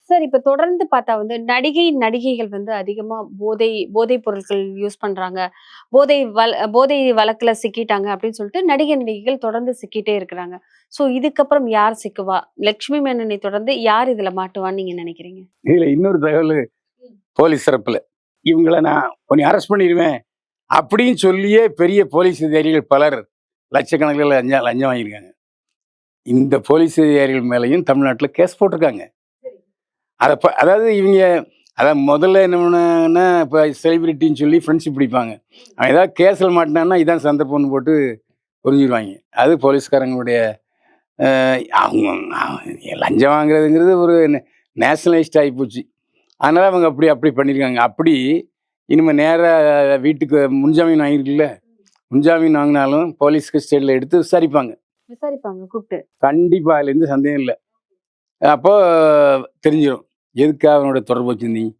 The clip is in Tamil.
சார் இப்ப தொடர்ந்து பார்த்தா வந்து நடிகைகள் வந்து அதிகமா போதைப் பொருட்கள் யூஸ் பண்றாங்க. போதை வழக்குல சிக்கிட்டாங்க அப்படின்னு சொல்லிட்டு நடிகைகள் தொடர்ந்து சிக்கிட்டே இருக்கிறாங்க. சோ இதுக்கப்புறம் யார் சிக்குவா? லட்சுமி மேனனை தொடர்ந்து யார் இதுல மாட்டுவான்னு நீங்க நினைக்கிறீங்க? இதுல இன்னொரு தகவல் போலீஸ் தரப்புல. இவங்கள நான் உன்னை அரெஸ்ட் பண்ணிருவேன் அப்படின்னு சொல்லியே பெரிய போலீஸ் அதிகாரிகள் பலர் லட்சக்கணக்கில் லஞ்சம் வாங்கியிருக்காங்க. இந்த போலீஸ் அதிகாரிகள் மேலேயும் தமிழ்நாட்டில் கேஸ் போட்டிருக்காங்க. அதாவது இவங்க முதல்ல என்ன பண்ணாங்கன்னா, இப்போ செலிபிரிட்டின்னு சொல்லி ஃப்ரெண்ட்ஷிப் பிடிப்பாங்க. அவன் ஏதாவது கேஸில் மாட்டினான்னா இதான் சந்தர்ப்பம்னு போட்டு புரிஞ்சிருவாங்க. அது போலீஸ்காரங்களுடைய அவங்க லஞ்சம் வாங்குறதுங்கிறது ஒரு நேஷனலைஸ்ட் ஆகிப்போச்சு. அதனால் அவங்க அப்படி பண்ணியிருக்காங்க. அப்படி இனிமேல் நேராக வீட்டுக்கு முன்ஜாமீன் வாங்கியிருக்குல்ல, முன்ஜாமீன் வாங்கினாலும் போலீஸ் கஸ்டடியில் எடுத்து விசாரிப்பாங்க கூப்பிட்டு. கண்டிப்பாக அதுல எந்த சந்தேகம் இல்லை. அப்போ தெரிஞ்சிடும் எதுக்காக அவனோட தொடர்பு வச்சிருந்தீங்க.